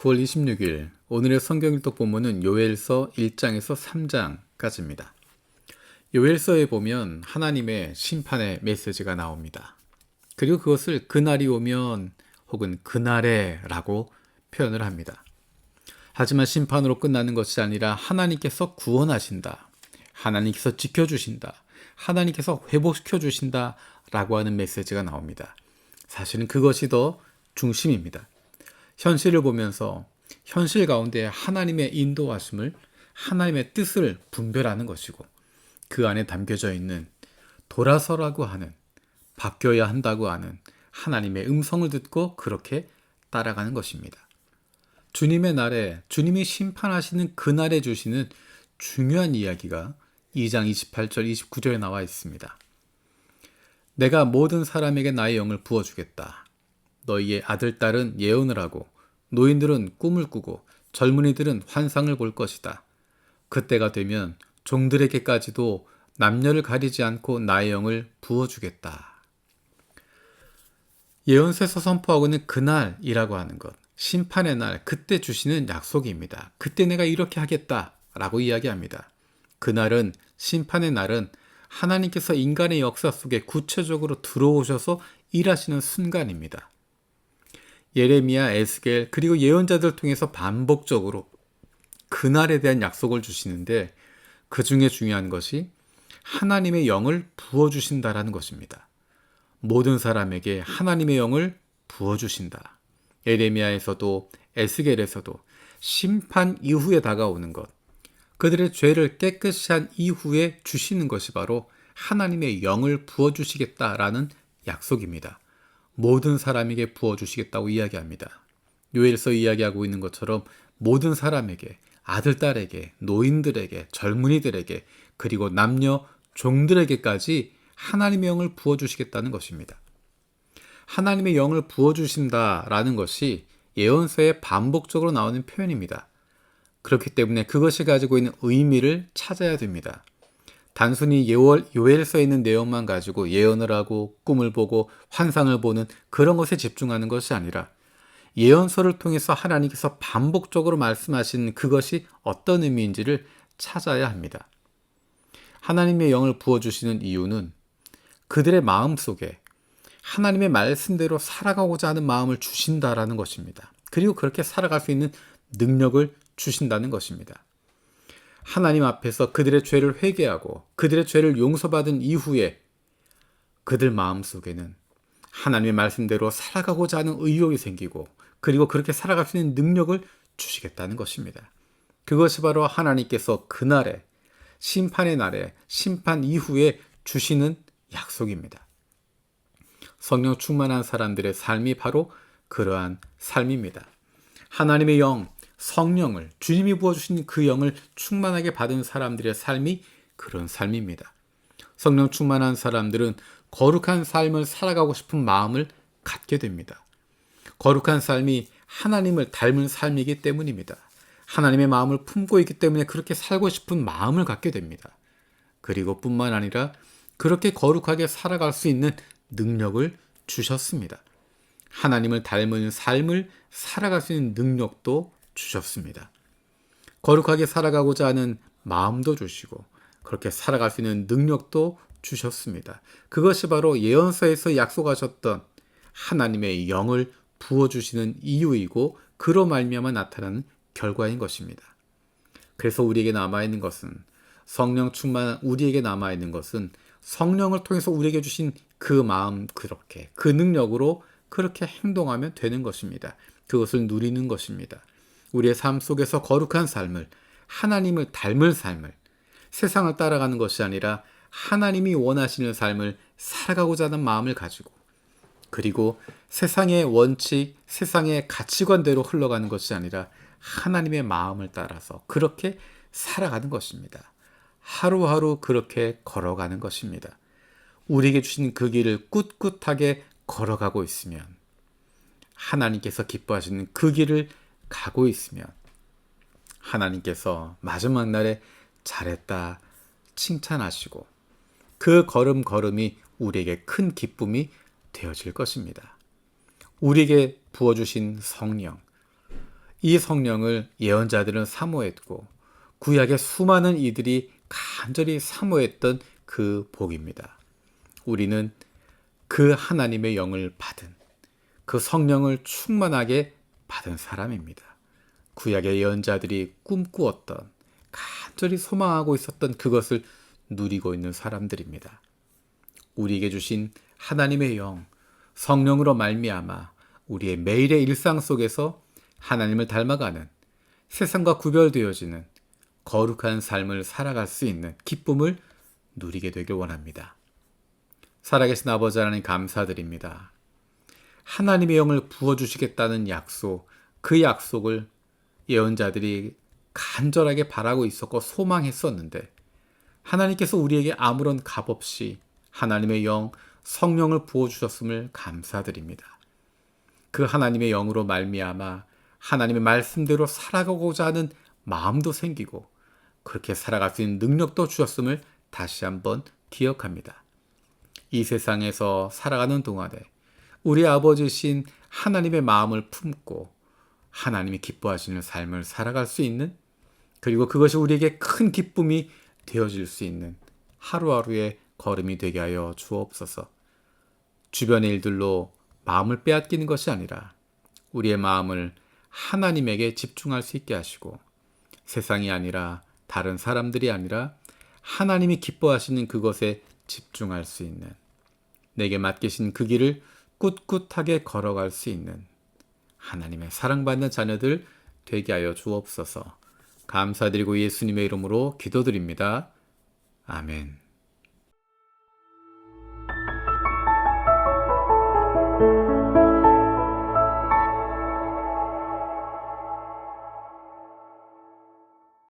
9월 26일 오늘의 성경 일독 본문은 요엘서 1장에서 3장까지입니다. 요엘서에 보면 하나님의 심판의 메시지가 나옵니다. 그리고 그것을 그날이 오면 혹은 그날에 라고 표현을 합니다. 하지만 심판으로 끝나는 것이 아니라 하나님께서 구원하신다, 하나님께서 지켜주신다, 하나님께서 회복시켜 주신다 라고 하는 메시지가 나옵니다. 사실은 그것이 더 중심입니다. 현실을 보면서 현실 가운데 하나님의 인도하심을, 하나님의 뜻을 분별하는 것이고, 그 안에 담겨져 있는 돌아서라고 하는, 바뀌어야 한다고 하는 하나님의 음성을 듣고 그렇게 따라가는 것입니다. 주님의 날에, 주님이 심판하시는 그날에 주시는 중요한 이야기가 2장 28절 29절에 나와 있습니다. 내가 모든 사람에게 나의 영을 부어주겠다. 너희의 아들, 딸은 예언을 하고 노인들은 꿈을 꾸고 젊은이들은 환상을 볼 것이다. 그때가 되면 종들에게까지도 남녀를 가리지 않고 나의 영을 부어주겠다. 예언서에서 선포하고 있는 그날이라고 하는 것, 심판의 날, 그때 주시는 약속입니다. 그때 내가 이렇게 하겠다 라고 이야기합니다. 그날은, 심판의 날은 하나님께서 인간의 역사 속에 구체적으로 들어오셔서 일하시는 순간입니다. 예레미야, 에스겔, 그리고 예언자들 통해서 반복적으로 그날에 대한 약속을 주시는데, 그 중에 중요한 것이 하나님의 영을 부어주신다라는 것입니다. 모든 사람에게 하나님의 영을 부어주신다. 예레미야에서도 에스겔에서도 심판 이후에 다가오는 것, 그들의 죄를 깨끗이 한 이후에 주시는 것이 바로 하나님의 영을 부어주시겠다라는 약속입니다. 모든 사람에게 부어주시겠다고 이야기합니다. 요엘서 이야기하고 있는 것처럼 모든 사람에게, 아들, 딸에게, 노인들에게, 젊은이들에게, 그리고 남녀, 종들에게까지 하나님의 영을 부어주시겠다는 것입니다. 하나님의 영을 부어주신다라는 것이 예언서에 반복적으로 나오는 표현입니다. 그렇기 때문에 그것이 가지고 있는 의미를 찾아야 됩니다. 단순히 요엘서에 있는 내용만 가지고 예언을 하고 꿈을 보고 환상을 보는 그런 것에 집중하는 것이 아니라, 예언서를 통해서 하나님께서 반복적으로 말씀하신 그것이 어떤 의미인지를 찾아야 합니다. 하나님의 영을 부어주시는 이유는 그들의 마음 속에 하나님의 말씀대로 살아가고자 하는 마음을 주신다라는 것입니다. 그리고 그렇게 살아갈 수 있는 능력을 주신다는 것입니다. 하나님 앞에서 그들의 죄를 회개하고 그들의 죄를 용서받은 이후에 그들 마음속에는 하나님의 말씀대로 살아가고자 하는 의욕이 생기고, 그리고 그렇게 살아갈 수 있는 능력을 주시겠다는 것입니다. 그것이 바로 하나님께서 그날에, 심판의 날에, 심판 이후에 주시는 약속입니다. 성령 충만한 사람들의 삶이 바로 그러한 삶입니다. 하나님의 영, 성령을, 주님이 부어주신 그 영을 충만하게 받은 사람들의 삶이 그런 삶입니다. 성령 충만한 사람들은 거룩한 삶을 살아가고 싶은 마음을 갖게 됩니다. 거룩한 삶이 하나님을 닮은 삶이기 때문입니다. 하나님의 마음을 품고 있기 때문에 그렇게 살고 싶은 마음을 갖게 됩니다. 그리고 뿐만 아니라 그렇게 거룩하게 살아갈 수 있는 능력을 주셨습니다. 하나님을 닮은 삶을 살아갈 수 있는 능력도 주셨습니다. 거룩하게 살아가고자 하는 마음도 주시고 그렇게 살아갈 수 있는 능력도 주셨습니다. 그것이 바로 예언서에서 약속하셨던 하나님의 영을 부어주시는 이유이고, 그로 말미암아 나타나는 결과인 것입니다. 그래서 우리에게 남아있는 것은, 성령 충만한 우리에게 남아있는 것은 성령을 통해서 우리에게 주신 그 마음, 그렇게 그 능력으로 그렇게 행동하면 되는 것입니다. 그것을 누리는 것입니다. 우리의 삶 속에서 거룩한 삶을, 하나님을 닮을 삶을, 세상을 따라가는 것이 아니라 하나님이 원하시는 삶을 살아가고자 하는 마음을 가지고, 그리고 세상의 원칙, 세상의 가치관대로 흘러가는 것이 아니라 하나님의 마음을 따라서 그렇게 살아가는 것입니다. 하루하루 그렇게 걸어가는 것입니다. 우리에게 주신 그 길을 꿋꿋하게 걸어가고 있으면, 하나님께서 기뻐하시는 그 길을 가고 있으면, 하나님께서 마지막 날에 잘했다 칭찬하시고 그 걸음걸음이 우리에게 큰 기쁨이 되어질 것입니다. 우리에게 부어주신 성령, 이 성령을 예언자들은 사모했고 구약의 수많은 이들이 간절히 사모했던 그 복입니다. 우리는 그 하나님의 영을 받은, 그 성령을 충만하게 받은 사람입니다. 구약의 예언자들이 꿈꾸었던, 간절히 소망하고 있었던 그것을 누리고 있는 사람들입니다. 우리에게 주신 하나님의 영, 성령으로 말미암아 우리의 매일의 일상 속에서 하나님을 닮아가는, 세상과 구별되어지는 거룩한 삶을 살아갈 수 있는 기쁨을 누리게 되길 원합니다. 살아계신 아버지 하나님 감사드립니다. 하나님의 영을 부어주시겠다는 약속, 그 약속을 예언자들이 간절하게 바라고 있었고 소망했었는데 하나님께서 우리에게 아무런 값없이 하나님의 영, 성령을 부어주셨음을 감사드립니다. 그 하나님의 영으로 말미암아 하나님의 말씀대로 살아가고자 하는 마음도 생기고 그렇게 살아갈 수 있는 능력도 주셨음을 다시 한번 기억합니다. 이 세상에서 살아가는 동안에 우리 아버지신 하나님의 마음을 품고 하나님이 기뻐하시는 삶을 살아갈 수 있는, 그리고 그것이 우리에게 큰 기쁨이 되어질 수 있는 하루하루의 걸음이 되게 하여 주옵소서. 주변의 일들로 마음을 빼앗기는 것이 아니라 우리의 마음을 하나님에게 집중할 수 있게 하시고 세상이 아니라 다른 사람들이 아니라 하나님이 기뻐하시는 그것에 집중할 수 있는, 내게 맡기신 그 길을 꿋꿋하게 걸어갈 수 있는 하나님의 사랑받는 자녀들 되게 하여 주옵소서. 감사드리고 예수님의 이름으로 기도드립니다. 아멘.